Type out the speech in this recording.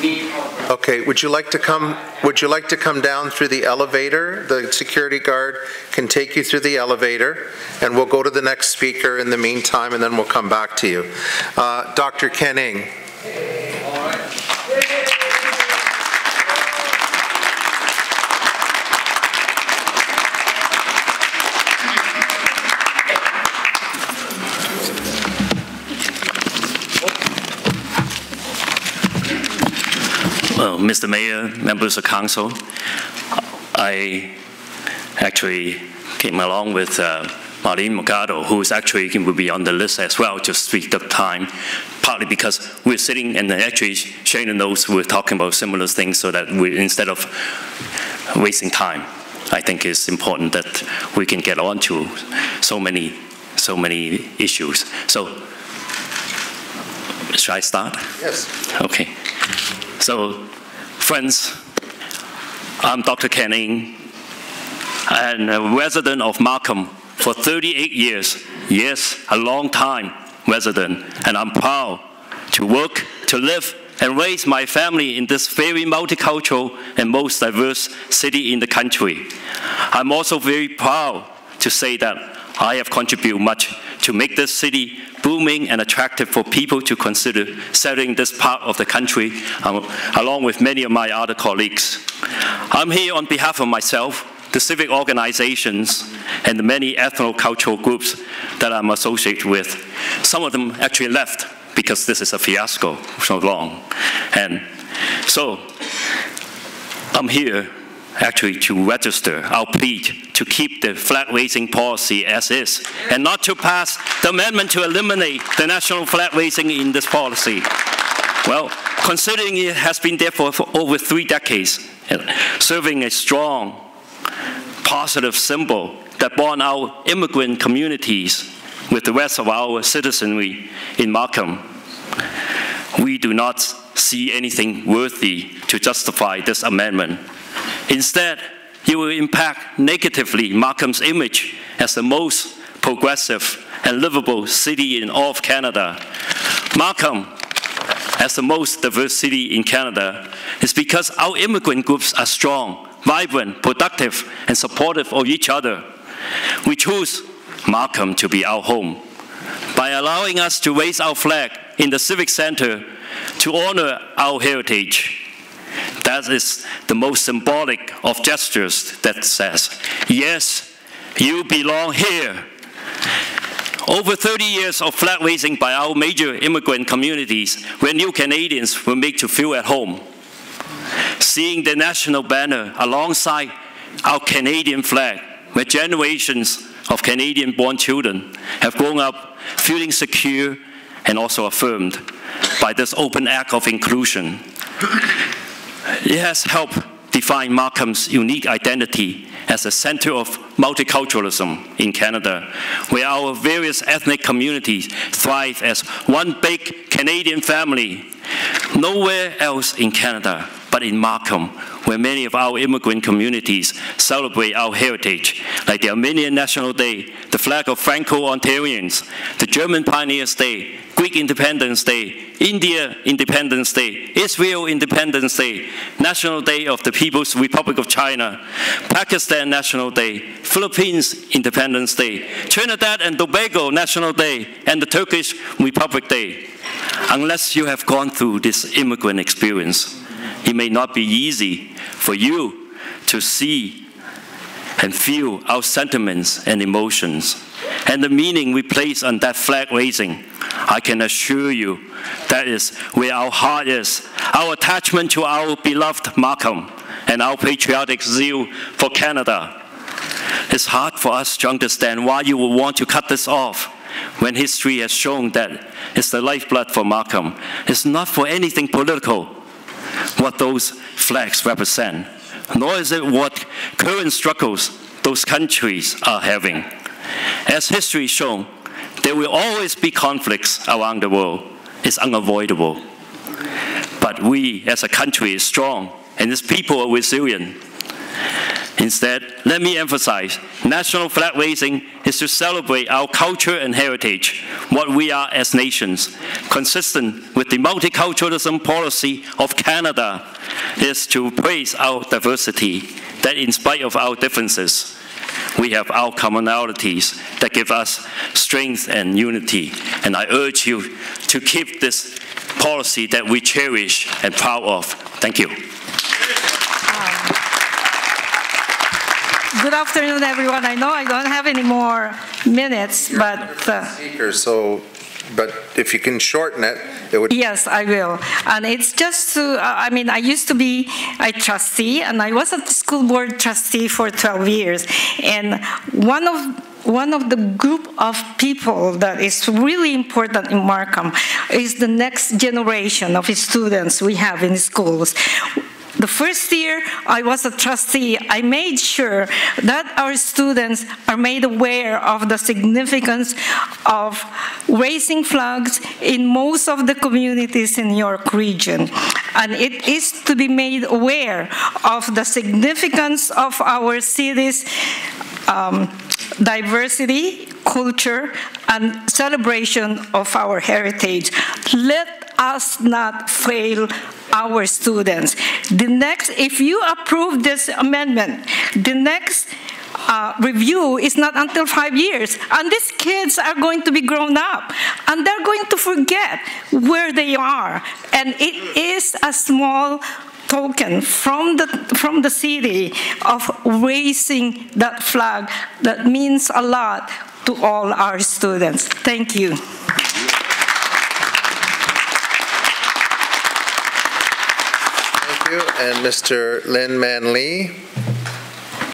Okay, would you like to come down through the elevator? The security guard can take you through the elevator, and we'll go to the next speaker in the meantime, and then we'll come back to you. Dr. Ken Ng. Well, Mr. Mayor, members of council, I actually came along with Marlene Mercado, who is actually will be on the list as well, just speak the time, partly because we're sitting and actually sharing the notes, we're talking about similar things so that we, instead of wasting time, I think it's important that we can get on to so many issues. So, should I start? Yes. Okay. So, friends, I'm Dr. Ken Ng, and a resident of Markham for 38 years. Yes, a long time resident, and I'm proud to work, to live, and raise my family in this very multicultural and most diverse city in the country. I'm also very proud to say that I have contributed much to make this city booming and attractive for people to consider settling this part of the country, along with many of my other colleagues. I'm here on behalf of myself, the civic organizations, and the many ethno-cultural groups that I'm associated with. Some of them actually left because this is a fiasco so long. And so I'm here actually to register our plea to keep the flag-raising policy as is, and not to pass the amendment to eliminate the national flag raising in this policy. Well, considering it has been there for over 3 decades, serving a strong, positive symbol that bond our immigrant communities with the rest of our citizenry in Markham, we do not see anything worthy to justify this amendment. Instead, it will impact negatively Markham's image as the most progressive and livable city in all of Canada. Markham, as the most diverse city in Canada, is because our immigrant groups are strong, vibrant, productive, and supportive of each other. We choose Markham to be our home by allowing us to raise our flag in the Civic Center to honor our heritage. That is the most symbolic of gestures that says, yes, you belong here. Over 30 years of flag raising by our major immigrant communities where new Canadians were made to feel at home. Seeing the national banner alongside our Canadian flag, where generations of Canadian-born children have grown up feeling secure and also affirmed by this open act of inclusion. It has helped define Markham's unique identity as a center of multiculturalism in Canada, where our various ethnic communities thrive as one big Canadian family. Nowhere else in Canada but in Markham, where many of our immigrant communities celebrate our heritage, like the Armenian National Day, the flag of Franco-Ontarians, the German Pioneers' Day, Greek Independence Day, India Independence Day, Israel Independence Day, National Day of the People's Republic of China, Pakistan National Day, Philippines Independence Day, Trinidad and Tobago National Day, and the Turkish Republic Day. Unless you have gone through this immigrant experience, it may not be easy for you to see and feel our sentiments and emotions and the meaning we place on that flag raising. I can assure you that is where our heart is, our attachment to our beloved Markham and our patriotic zeal for Canada. It's hard for us to understand why you would want to cut this off when history has shown that it's the lifeblood for Markham. It's not for anything political what those flags represent, nor is it what current struggles those countries are having. As history has shown, there will always be conflicts around the world. It's unavoidable. But we as a country is strong, and its people are resilient. Instead, let me emphasize, national flag raising is to celebrate our culture and heritage what we are as nations. Consistent with the multiculturalism policy of Canada is to praise our diversity, that in spite of our differences, we have our commonalities that give us strength and unity. And I urge you to keep this policy that we cherish and proud of. Thank you. Good afternoon, everyone. I know I don't have any more minutes, but... But if you can shorten it, it would... Yes, I will. And it's just to, I mean, I used to be a trustee, and I was a school board trustee for 12 years. And one of the group of people that is really important in Markham is the next generation of students we have in schools. The first year I was a trustee, I made sure that our students are made aware of the significance of raising flags in most of the communities in York region. And it is to be made aware of the significance of our city's diversity, culture, and celebration of our heritage. Let us not fail our students. If you approve this amendment, the next review is not until 5 years, and these kids are going to be grown up, and they're going to forget where they are. And it is a small token from the city of raising that flag that means a lot to all our students. Thank you. Thank you. And Mr. Lin Man Lee.